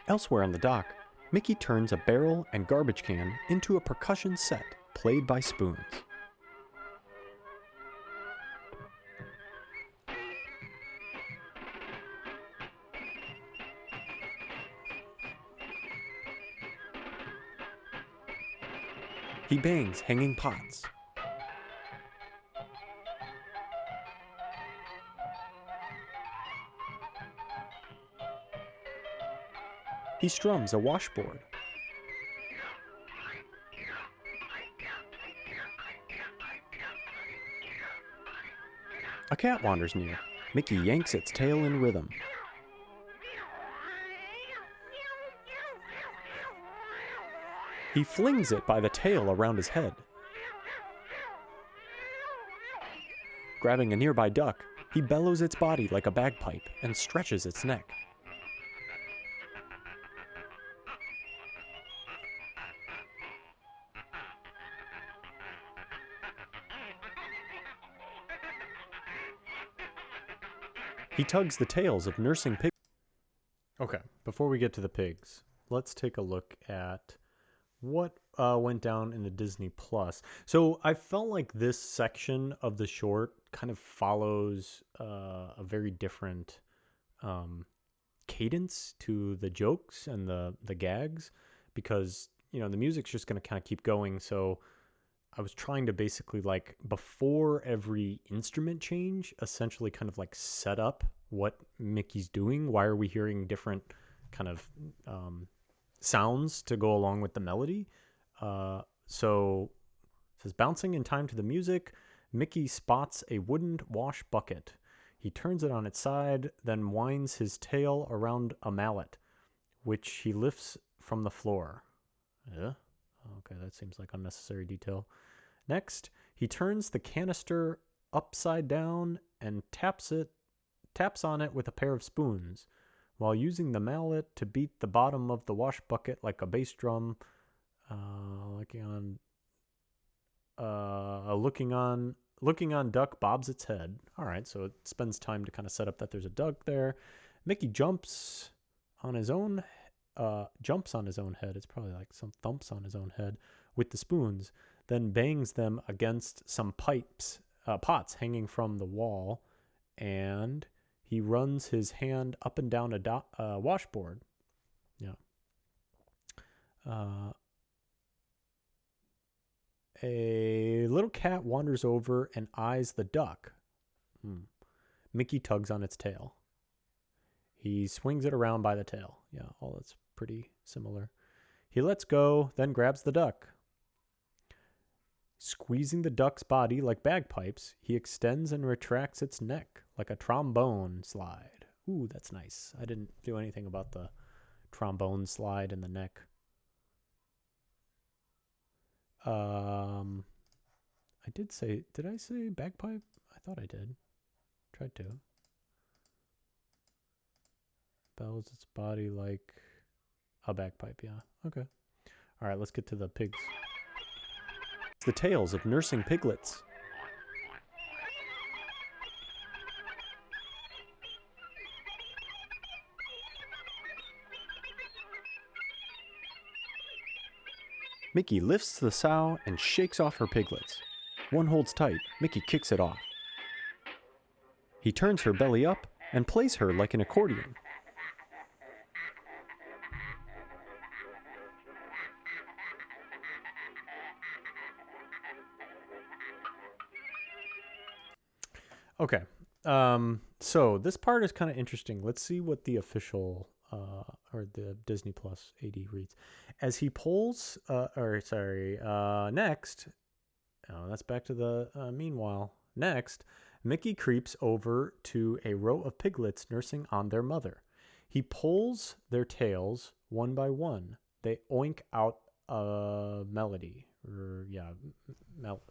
Elsewhere on the dock, Mickey turns a barrel and garbage can into a percussion set played by spoons. He bangs hanging pots. He strums a washboard. A cat wanders near. Mickey yanks its tail in rhythm. He flings it by the tail around his head. Grabbing a nearby duck, he bellows its body like a bagpipe and stretches its neck. He tugs the tails of nursing pigs. Okay, before we get to the pigs, let's take a look at what went down in the Disney Plus. So I felt like this section of the short kind of follows a very different cadence to the jokes and the gags, because, you know, the music's just going to kind of keep going. So I was trying to basically, like, before every instrument change, essentially kind of like set up what Mickey's doing. Why are we hearing different kind of sounds to go along with the melody? So it says, bouncing in time to the music, Mickey spots a wooden wash bucket. He turns it on its side, then winds his tail around a mallet, which he lifts from the floor. Yeah. Okay, that seems like unnecessary detail. Next, he turns the canister upside down and taps on it with a pair of spoons, while using the mallet to beat the bottom of the wash bucket like a bass drum. Looking on duck bobs its head. All right, so it spends time to kind of set up that there's a duck there. Mickey jumps on his own head. It's probably like some thumps on his own head with the spoons, then bangs them against some pots hanging from the wall, and he runs his hand up and down a washboard. Yeah. A little cat wanders over and eyes the duck. Mickey tugs on its tail. He swings it around by the tail. Yeah, all that's pretty similar. He lets go, then grabs the duck. Squeezing the duck's body like bagpipes, he extends and retracts its neck like a trombone slide. Ooh, that's nice. I didn't do anything about the trombone slide in the neck. Did I say bagpipe? I thought I did. Tried to. Bells its body like a bagpipe, yeah. Okay. All right, let's get to the pigs. It's the tales of nursing piglets. Mickey lifts the sow and shakes off her piglets. One holds tight. Mickey kicks it off. He turns her belly up and plays her like an accordion. Okay. So this part is kind of interesting. Let's see what the official or the Disney Plus AD reads. As he pulls, next, oh, that's back to the meanwhile. Next, Mickey creeps over to a row of piglets nursing on their mother. He pulls their tails one by one. They oink out a melody.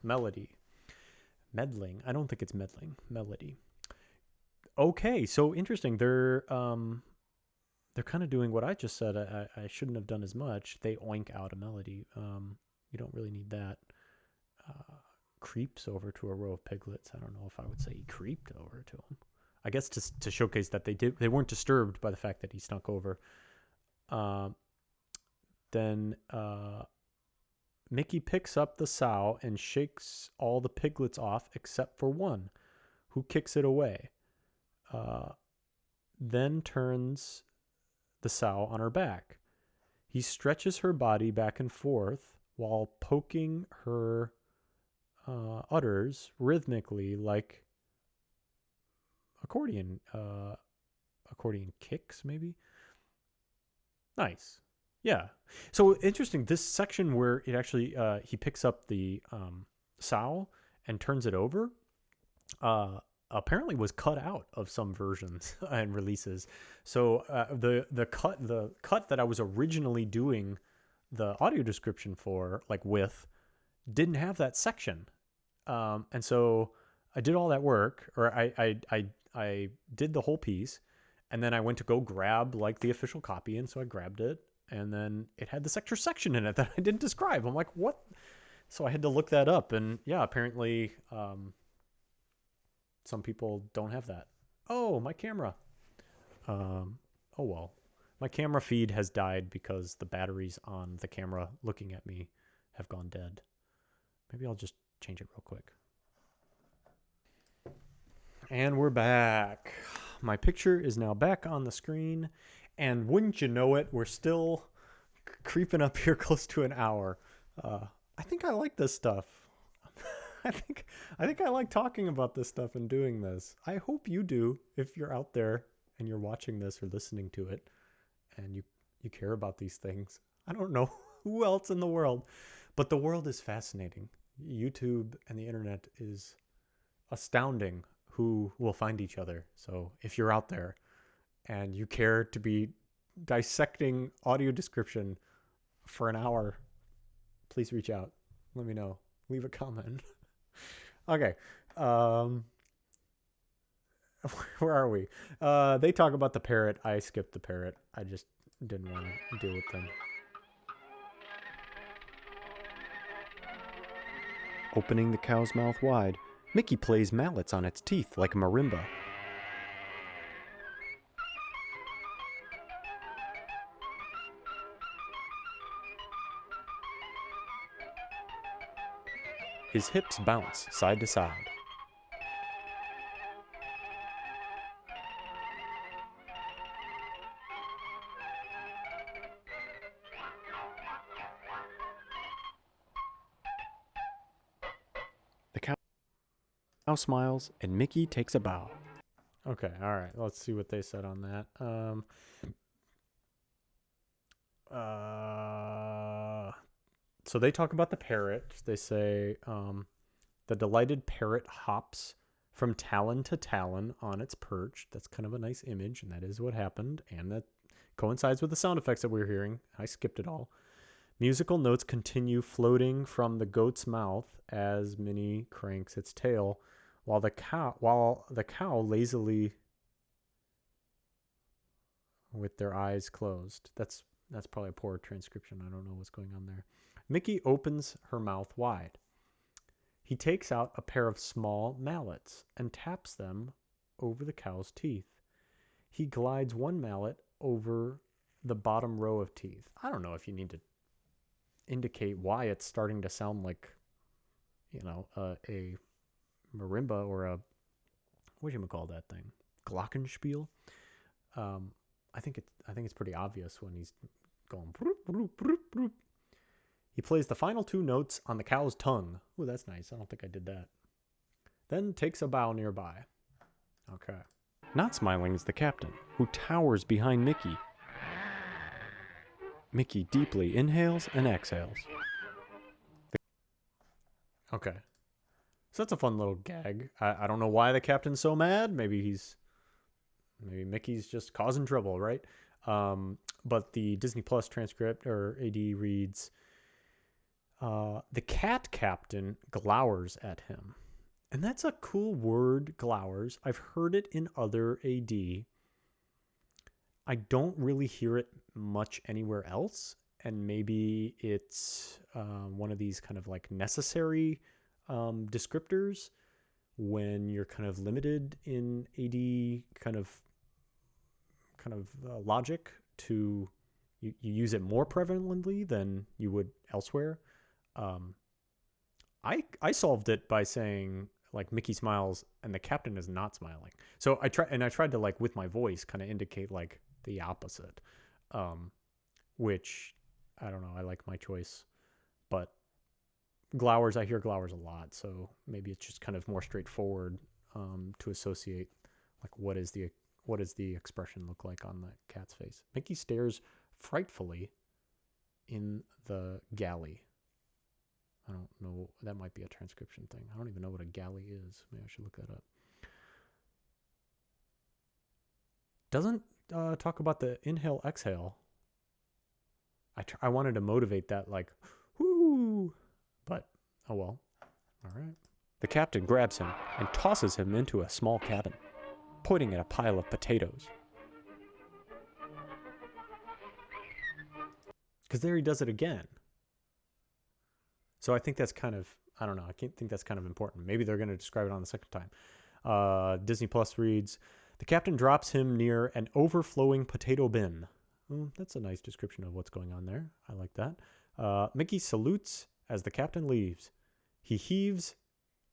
Melody. Meddling. I don't think it's meddling. Melody. Okay, so interesting. They're kind of doing what I just said. I shouldn't have done as much. They oink out a melody. You don't really need that. Creeps over to a row of piglets. I don't know if I would say he creeped over to them. I guess to showcase that they weren't disturbed by the fact that he snuck over. Then Mickey picks up the sow and shakes all the piglets off except for one, who kicks it away. Then turns the sow on her back. He stretches her body back and forth while poking her udders rhythmically like accordion kicks, maybe. Nice. Yeah. So interesting. This section where it actually he picks up the sow and turns it over apparently was cut out of some versions and releases. So the cut that I was originally doing the audio description for, like with, didn't have that section. And so I did all that work, or I did the whole piece, and then I went to go grab like the official copy, and so I grabbed it, and then it had this extra section in it that I didn't describe. I'm like, what? So I had to look that up, and yeah, apparently some people don't have that. Oh, my camera. Oh well. My camera feed has died because the batteries on the camera looking at me have gone dead. Maybe I'll just change it real quick. And we're back. My picture is now back on the screen. And wouldn't you know it, we're still creeping up here close to an hour. I think I like this stuff. I think I like talking about this stuff and doing this. I hope you do if you're out there and you're watching this or listening to it and you care about these things. I don't know who else in the world, but the world is fascinating. YouTube and the internet is astounding who will find each other. So if you're out there and you care to be dissecting audio description for an hour, please reach out. Let me know. Leave a comment. Okay. Where are we? They talk about the parrot. I skipped the parrot. I just didn't want to deal with them. Opening the cow's mouth wide, Mickey plays mallets on its teeth like a marimba. His hips bounce side to side. The cow smiles and Mickey takes a bow. Okay, all right. Let's see what they said on that. So they talk about the parrot. They say the delighted parrot hops from talon to talon on its perch. That's kind of a nice image, and that is what happened. And that coincides with the sound effects that we're hearing. I skipped it all. Musical notes continue floating from the goat's mouth as Minnie cranks its tail, while the cow lazily with their eyes closed. That's probably a poor transcription. I don't know what's going on there. Mickey opens her mouth wide. He takes out a pair of small mallets and taps them over the cow's teeth. He glides one mallet over the bottom row of teeth. I don't know if you need to indicate why it's starting to sound like, you know, a marimba or a, what do you call that thing? Glockenspiel. I think it's pretty obvious when he's going. Broop, broop, broop, broop. He plays the final 2 notes on the cow's tongue. Ooh, that's nice. I don't think I did that. Then takes a bow nearby. Okay. Not smiling is the captain, who towers behind Mickey. Mickey deeply inhales and exhales. Okay. So that's a fun little gag. I don't know why the captain's so mad. Maybe Mickey's just causing trouble, right? But the Disney Plus transcript or AD reads, the cat captain glowers at him. And that's a cool word, glowers. I've heard it in other AD. I don't really hear it much anywhere else. And maybe it's one of these kind of like necessary descriptors when you're kind of limited in AD kind of logic to you use it more prevalently than you would elsewhere. I solved it by saying like Mickey smiles and the captain is not smiling. So I tried to like with my voice kind of indicate like the opposite, which I don't know. I like my choice, but glowers, I hear glowers a lot. So maybe it's just kind of more straightforward to associate like what does the expression look like on the cat's face. Mickey stares frightfully in the galley. I don't know. That might be a transcription thing. I don't even know what a galley is. Maybe I should look that up. Doesn't talk about the inhale, exhale. I wanted to motivate that like, whoo, but oh well. All right. The captain grabs him and tosses him into a small cabin, pointing at a pile of potatoes. Because there he does it again. So I think that's kind of, I don't know, I think that's kind of important. Maybe they're going to describe it on the second time. Disney Plus reads, the captain drops him near an overflowing potato bin. That's a nice description of what's going on there. I like that. Mickey salutes as the captain leaves. He heaves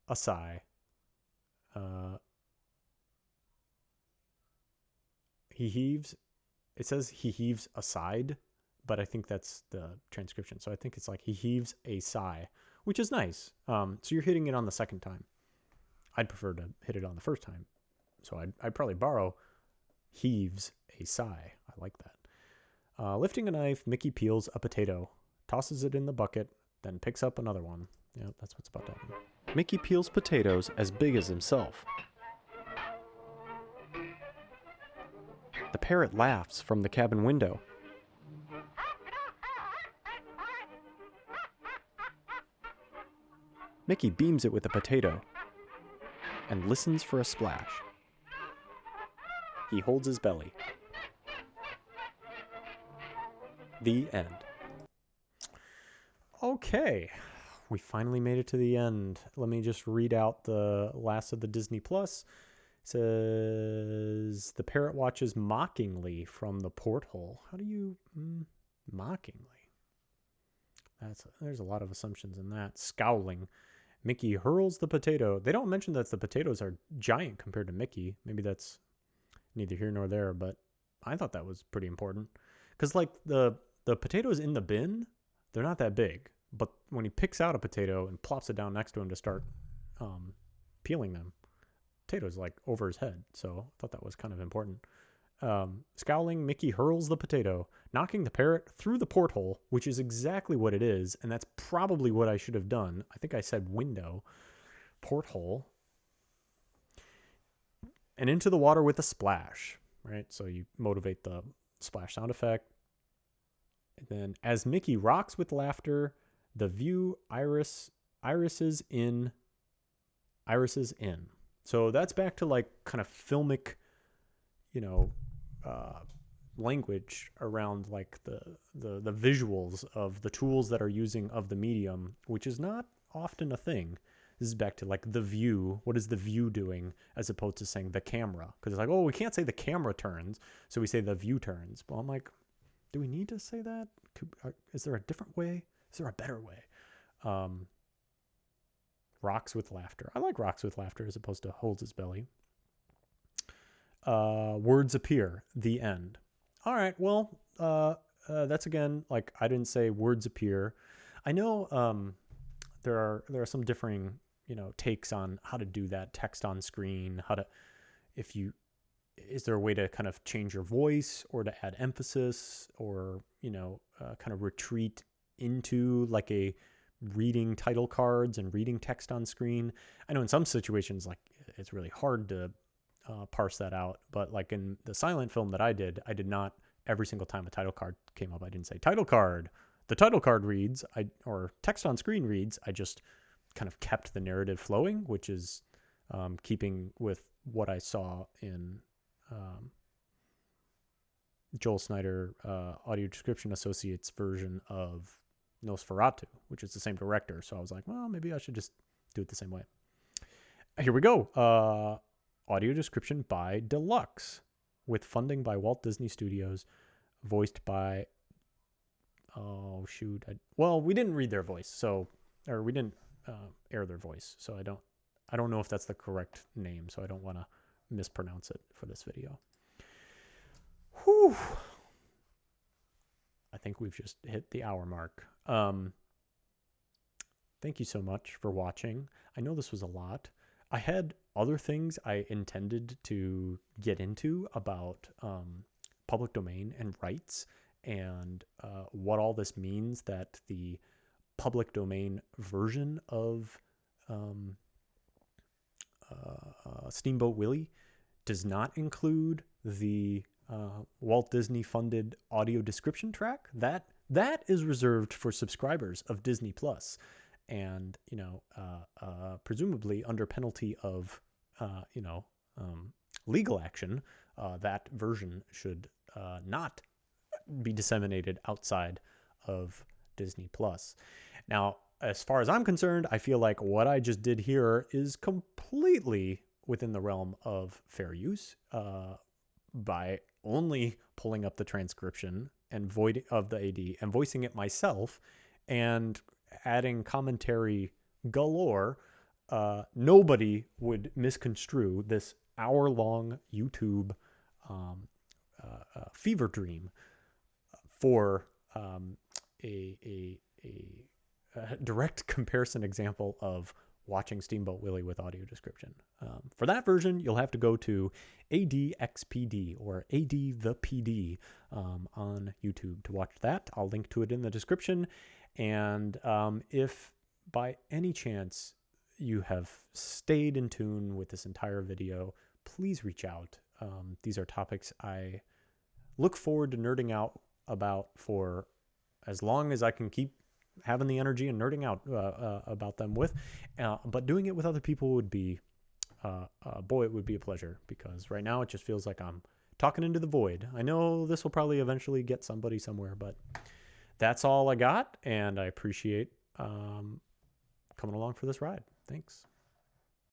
a sigh. It says he heaves aside, but I think that's the transcription. So I think it's like he heaves a sigh, which is nice. So you're hitting it on the second time. I'd prefer to hit it on the first time. So I'd probably borrow heaves a sigh. I like that. Lifting a knife, Mickey peels a potato, tosses it in the bucket, then picks up another one. Yep, that's what's about to happen. Mickey peels potatoes as big as himself. The parrot laughs from the cabin window. Mickey beams it with a potato and listens for a splash. He holds his belly. The end. Okay, we finally made it to the end. Let me just read out the last of the Disney Plus. It says, the parrot watches mockingly from the porthole. How do you mockingly? There's a lot of assumptions in that. Scowling. Mickey hurls the potato. They don't mention that the potatoes are giant compared to Mickey. Maybe that's neither here nor there, but I thought that was pretty important. Because like the potatoes in the bin, they're not that big. But when he picks out a potato and plops it down next to him to start peeling them, potatoes like over his head. So I thought that was kind of important. Scowling, Mickey hurls the potato, knocking the parrot through the porthole, which is exactly what it is, and that's probably what I should have done. I think I said window, porthole, and into the water with a splash, right? So you motivate the splash sound effect. And then as Mickey rocks with laughter, the view irises in. So that's back to like kind of filmic, language around like the visuals of the tools that are using of the medium, which is not often a thing. This is back to like the view. What is the view doing as opposed to saying the camera? Because it's like, oh, we can't say the camera turns, so we say the view turns. Well, I'm like, do we need to say that? Is there a different way Is there a better way? Rocks with laughter. I like rocks with laughter as opposed to holds his belly. Words appear. The end. All right. Well, that's again, like I didn't say words appear. I know there are some differing, takes on how to do that. Text on screen. Is there a way to kind of change your voice or to add emphasis or, kind of retreat into like a reading title cards and reading text on screen? I know in some situations, like it's really hard to parse that out, but like in the silent film that I did not, every single time a title card came up, I didn't say title card. The title card reads, or text on screen reads. I just kind of kept the narrative flowing, which is keeping with what I saw in Joel Snyder Audio Description Associates version of Nosferatu, which is the same director. So I was like, well, maybe I should just do it the same way. Here we go. Audio description by Deluxe, with funding by Walt Disney Studios, voiced by, we didn't read their voice, or we didn't air their voice, so I don't know if that's the correct name, so I don't want to mispronounce it for this video. Whew. I think we've just hit the hour mark. Thank you so much for watching. I know this was a lot. I had other things I intended to get into about public domain and rights and what all this means, that the public domain version of Steamboat Willie does not include the Walt Disney funded audio description track. That is reserved for subscribers of Disney Plus, and presumably under penalty of legal action, that version should not be disseminated outside of Disney Plus. Now, as far as I'm concerned, I feel like what I just did here is completely within the realm of fair use, by only pulling up the transcription and of the AD and voicing it myself and adding commentary galore. Nobody would misconstrue this hour-long YouTube fever dream for a direct comparison example of watching Steamboat Willie with audio description. For that version, you'll have to go to ADxPD or AD the PD on YouTube to watch that. I'll link to it in the description. And if by any chance you have stayed in tune with this entire video, please reach out. These are topics I look forward to nerding out about for as long as I can keep having the energy and nerding out about them with. But doing it with other people would be, it would be a pleasure, because right now it just feels like I'm talking into the void. I know this will probably eventually get somebody somewhere, but that's all I got, and I appreciate coming along for this ride. Thanks.